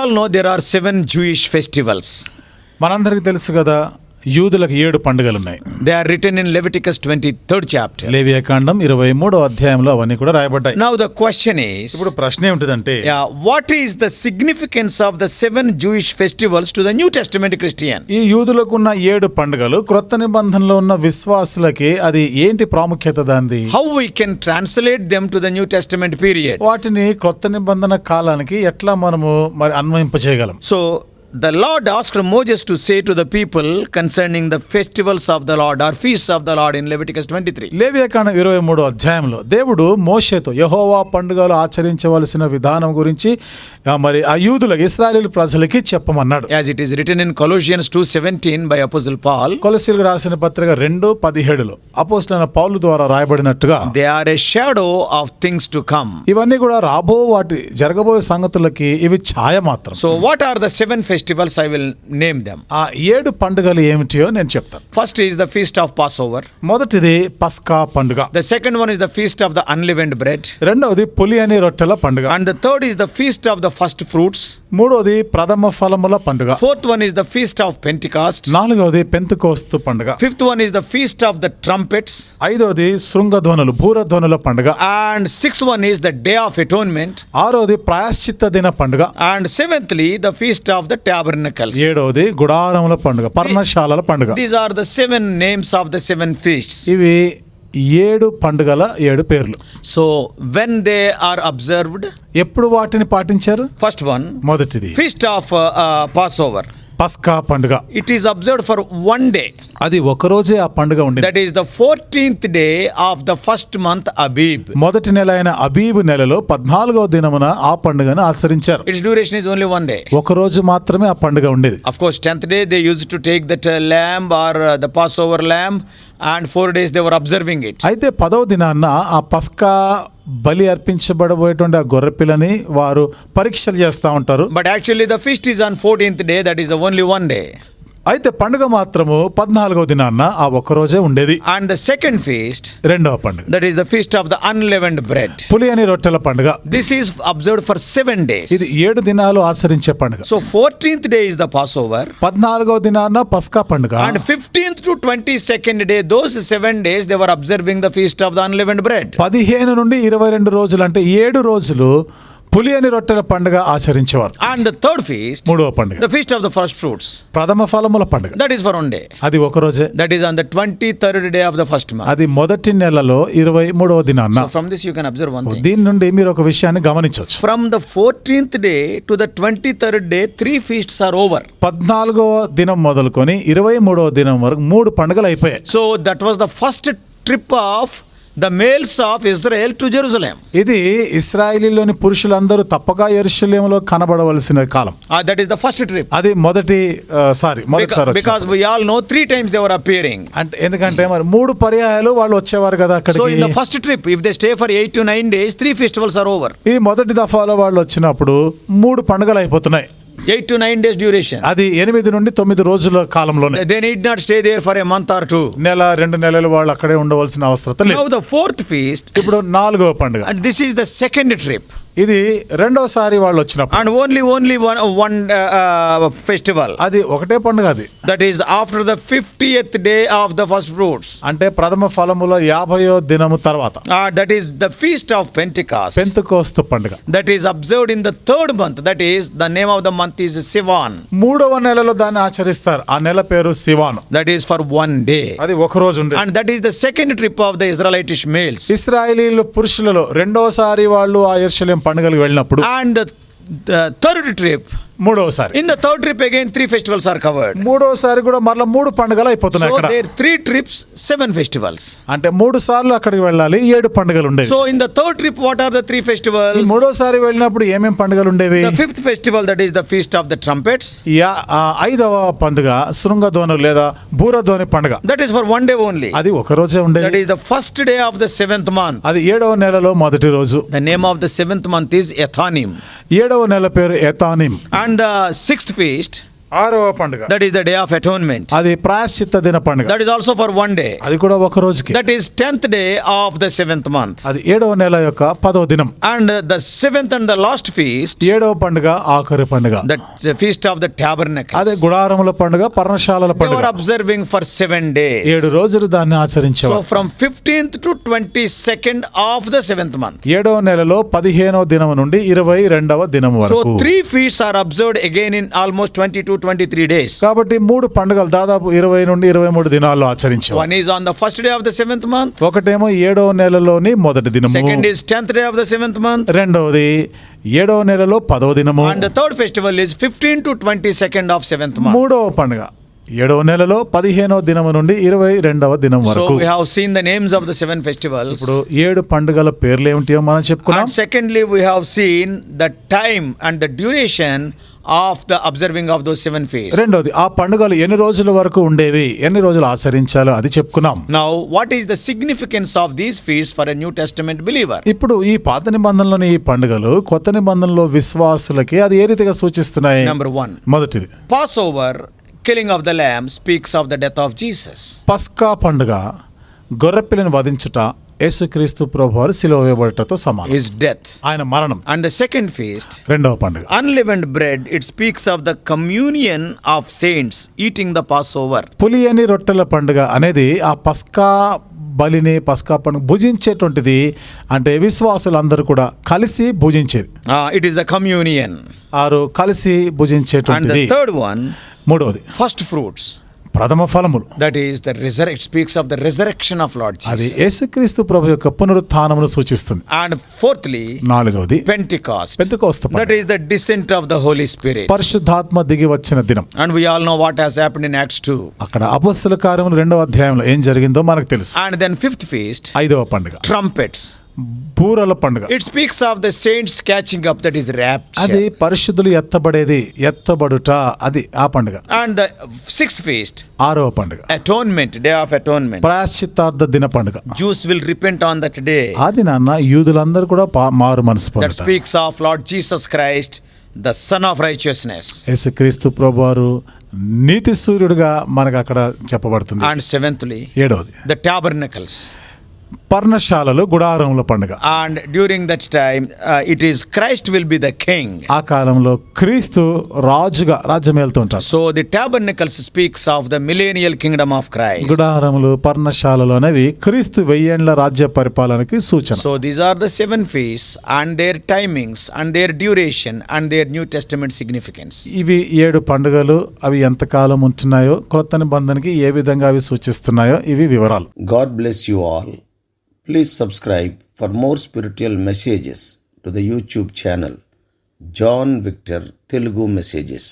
all know there are 7 Jewish festivals. మనందరికీ తెలుసు కదా, యూదులకు 7 పండుగలు ఉన్నాయి. They are written in Leviticus 23rd chapter. లేవియకాండం 23వ అధ్యాయంలో అవన్నీ కూడా రాయబడ్డాయి. Now the question is, ఇప్పుడు ప్రశ్న ఏమిటంటే, what is the significance of the 7 Jewish festivals to the New Testament Christian? ఈ యూదులకు ఉన్న 7 పండుగలు క్రొత్త నిబంధనలో ఉన్న విశ్వాసులకి అది ఏంటి ప్రాముఖ్యత దానిది? How we can translate them to the New Testament period? వాటిని క్రొత్త నిబంధన కాలానికి ఎట్లా మనము మరి అన్వయింపచేయగలం? So the Lord asked Moses to say to the people concerning the festivals of the Lord or feasts of the Lord in Leviticus 23. లేవియకాండం 23వ అధ్యాయంలో దేవుడు మోషేతో యెహోవా పండుగలు ఆచరించవలసిన విధానం గురించి మరి ఆ యూదులకు ఇశ్రాయేలు ప్రజలకి చెప్పమన్నాడు. As it is written in Colossians 2:17 by Apostle Paul, కొలస్సీయులకు రాసిన పత్రిక 2:17లో అపోస్తలుడైన పౌలు ద్వారా రాయబడినట్టుగా, they are a shadow of things to come. ఇవన్నీ కూడా వాటి జరగబోయే సంగతులకి ఇవి ఛాయ మాత్రం. So what are the 7 festivals? I will name them. ఆ 7 పండుగలు ఏమిటియో నేను చెప్తాను. First is the feast of Passover. మొదటిది పస్కా పండుగ. The second one is the feast of the unleavened bread. రెండవది పులియని రొట్టెల పండుగ. And the third is the feast of the first fruits. మూడవది ప్రథమ ఫలముల పండుగ. Fourth one is the feast of Pentecost. నాలుగవది పెంతెకోస్తు పండుగ. Fifth one is the feast of the trumpets. ఐదవది శృంగధ్వనులు బూరధ్వనుల పండుగ. And sixth one is the day of atonement. ఆరవది ప్రాయశ్చిత్త దిన పండుగ. And seventhly the feast of the tabernacles. ఏడవది గుడారముల పండుగ, పర్ణశాలల పండుగ. These are the 7 names of the 7 feasts. ఇవి 7 పండుగల 7 పేర్లు. So when they are observed, ఎప్పుడు వాటిని పాటించారు? first one, మొదటిది feast of Passover. పస్కా పండుగ. It is observed for one day. అది ఒక రోజే ఆ పండుగ ఉండేది. That is the 14th day of the first month Abib. మొదటి నెల అయిన అబీబు నెలలో 14వ దినమున ఆ పండుగను ఆచరించారు. Its duration is only one day. ఒక రోజు మాత్రమే ఆ పండుగ ఉండేది. Of course 10th day they used to take that lamb or the Passover lamb, and 4 days they were observing it. అయితే 10వ దినాన ఆ పస్కా బలి అర్పించబడబోయేటువంటి ఆ గొర్రెపిల్లని వారు పరీక్షలు చేస్తూ ఉంటారు. But actually the feast is on 14th day, that is the only one day. అయితే పండుగ మాత్రము 14వ దినాన ఆ ఒక్క రోజే ఉండేది. And the second feast, రెండవ పండుగ, that is the feast of the unleavened bread. పులియని రొట్టెల పండుగ. This is observed for 7 days. ఇది 7 దినాలు ఆచరించే పండుగ. So 14th day is the Passover. 14వ దినాన పస్కా పండుగ. And 15th to 22nd day, those 7 days they were observing the feast of the unleavened bread. 15 నుండి 22 రోజులు అంటే 7 రోజులు పులియని రొట్టెల పండుగ ఆచరించేవారు. And the third feast, మూడవ పండుగ, the feast of the first fruits. ప్రథమ ఫలముల పండుగ. That is for one day. అది ఒక రోజే. That is on the 23rd day of the first month. అది మొదటి నెలలో 23వ దినాన. So from this you can observe one thing. దీని నుండి మీరు ఒక విషయాన్ని గమనించవచ్చు. From the 14th day to the 23rd day, 3 feasts are over. 14వ దినం మొదలుకొని 23వ దినం వరకు 3 పండుగలు అయిపోయాయి. So that was the first trip of the males of Israel to Jerusalem. ఇది ఇశ్రాయేలీలోని పురుషులందరూ తప్పక యెరూషలేములో కనబడవలసిన కాలం. That is the first trip. అది మొదటిసారి Because we all know 3 times they were appearing. అంటే ఎందుకంటే మరి 3 పర్యాయాలు వాళ్ళు వచ్చేవారు కదా అక్కడికి. So in the first trip, if they stay for 8 to 9 days, 3 festivals are over. ఈ మొదటి దఫాలో వాళ్ళు వచ్చినప్పుడు 3 పండుగలు అయిపోతున్నాయి. 8 to 9 days duration. అది 8 నుండి 9 రోజుల కాలంలోనే. They need not stay there for a month or 2. నెల 2 నెలలు వాళ్ళు అక్కడే ఉండవలసిన అవసరం లేదు. Now the fourth feast, ఇప్పుడు 4వ పండుగ. and this is the second trip. ఇది రెండోసారి వాళ్ళు వచ్చినప్పుడు. And only one festival. అది ఒకటే పండుగ అది. That is after the 50th day of the first fruits. అంటే ప్రథమ ఫలముల 50వ దినము తర్వాత. That is the feast of Pentecost. Pentecost పండుగ. That is observed in the 3rd month. That is the name of the month is Sivan. 3వ నెలలో దాన్ని ఆచరిస్తారు. ఆ నెల పేరు సివాను. That is for one day. అది ఒక రోజు ఉండేది. And that is the second trip of the Israelitish males. ఇశ్రాయేలీయుల పురుషులలో రెండోసారి వాళ్ళు ఆ యెరూషలేము పండుగలకు వెళ్ళినప్పుడు. And the third trip, మూడోసారి. in the third trip again 3 festivals are covered. మూడోసారి కూడా మరలా 3 పండుగలు అయిపోతున్నాయి So అక్కడ. there 3 trips, 7 festivals. అంటే 3 సార్లు అక్కడికి వెళ్ళాలి, 7 పండుగలు ఉండేవి. So in the third trip, what are the 3 festivals? ఈ మూడోసారి వెళ్ళినప్పుడు ఏమేం పండుగలు ఉండేవి? The 5th festival, that is the feast of the trumpets. 5వ పండుగ శృంగధ్వని లేదా బూరధ్వని పండుగ. That is for one day only. అది ఒక రోజే ఉండేది. That is the first day of the 7th month. అది 7వ నెలలో మొదటి రోజు. The name of the 7th month is Ethanim. 7వ నెల పేరు ఎతానిం. And the 6th feast, ఆరవ పండుగ That is the Day of Atonement. అది ప్రాయశ్చిత్త దిన పండుగ. That is also for one day. అది కూడా ఒక రోజుకి. That is 10th day of the 7th month. అది 7వ నెల యొక్క 10వ దినం. And the 7th and the last feast, 7వ పండుగ ఆఖరి పండుగ. that's the feast of the tabernacles. అదే గుడారముల పండుగ, పర్ణశాలల They were పండుగ. observing for 7 days. 7 రోజులు దాన్ని So ఆచరించేవారు. from 15th to 22nd of the 7th month. 7వ నెలలో 15వ దినం నుండి 22వ దినం So వరకు. 3 feasts are observed again in almost 22-23 days. కాబట్టి 3 పండుగలు దాదాపు 20 నుండి 23 దినాల్లో ఆచరించేవారు. One is on the first day of the 7th month. ఒకటేమో 7వ నెలలోని మొదటి దినము. Second is 10th day of the 7th month. రెండవది 7వ నెలలో 10వ దినము. And the third festival is 15 to 22nd of 7th month. మూడవ పండుగ 7వ నెలలో 15వ దినము నుండి 22వ దినం So వరకు. we have seen the names of the 7 festivals. ఇప్పుడు 7 పండుగల పేర్లు ఏమిటో మనం చెప్పుకున్నాం. And secondly, we have seen the time and the duration of the observing of those 7 feasts. రెండోది ఆ పండుగలు ఎన్ని రోజుల వరకు ఉండేవి, ఎన్ని రోజులు ఆచరించాలో అది చెప్పుకున్నాం. Now, what is the significance of these feasts for a New Testament believer? ఇప్పుడు ఈ పాత నిబంధనలోని ఈ పండుగలు కొత్త నిబంధనలో విశ్వాసులకి అది ఏ రీతిగా సూచిస్తున్నాయి? Number 1, మొదటిది Passover, killing of the lamb, speaks of the death of Jesus. పస్కా పండుగ, గొర్రెపిల్లని వధించుట యేసుక్రీస్తు ప్రభువారు సిలువ వేయబడటతో సమానం. His death. ఆయన మరణం. And the second feast, రెండవ పండుగ unleavened bread, it speaks of the communion of saints eating the Passover. పులియని రొట్టెల పండుగ అనేది ఆ పస్కా బలిని, పస్కా పండుగ భుజించేటువంటిది. అంటే విశ్వాసులందరూ కూడా కలిసి భుజించేది. It is the communion. ఆరు కలిసి And భుజించేటువంటిది. the third one, మూడవది first fruits. ప్రథమ ఫలములు. That is the it speaks of the resurrection of Lord అది Jesus. యేసుక్రీస్తు ప్రభు యొక్క పునరుత్థానమును సూచిస్తుంది. And fourthly, నాలుగవది Pentecost. పెంతెకోస్తు That పండుగ. is the descent of the Holy Spirit. పరిశుద్ధాత్మ దిగి వచ్చిన దినం. And we all know what has happened in Acts 2. అక్కడ అపొస్తలుల కార్యములు 2వ అధ్యాయంలో ఏం జరిగిందో మనకు తెలుసు. And then fifth feast, 5వ పండుగ trumpets. బూరల పండుగ. It speaks of the saints catching up, that is అది rapture. పరిశుద్ధులు ఎత్తబడేది, ఎత్తబడుట, అది ఆ పండుగ. And the sixth feast, 6వ పండుగ atonement, day of atonement. ప్రాయశ్చిత్తార్థ దిన పండుగ. Jews will repent on that day. ఆది నాన్న యూదులందరూ కూడా మారు మనసు That పొందుతారు. speaks of Lord Jesus Christ, the Son of righteousness. యేసుక్రీస్తు ప్రభువారు నీతి సూర్యుడిగా మనకు అక్కడ చెప్పబడుతుంది. And seventhly, 7వది the tabernacles. పర్ణశాలలు, గుడారముల పండుగ. And during that time, it is Christ will be the king. ఆ కాలంలో క్రీస్తు రాజుగా రాజ్యం వెళ్తుంటారు. So the tabernacles speaks of the millennial kingdom of Christ. గుడారములు, పర్ణశాలలు అనేవి క్రీస్తు 1000 ఏండ్ల రాజ్య పరిపాలనకి సూచన. So these are the 7 feasts and their timings and their duration and their New Testament significance. ఇవి 7 పండుగలు, అవి ఎంతకాలం ఉంటున్నాయో, క్రొత్త నిబంధనకి ఏ విధంగా అవి సూచిస్తున్నాయో ఇవి వివరాలు. God bless you all. Please subscribe for more spiritual messages to the YouTube channel John Victor Telugu Messages.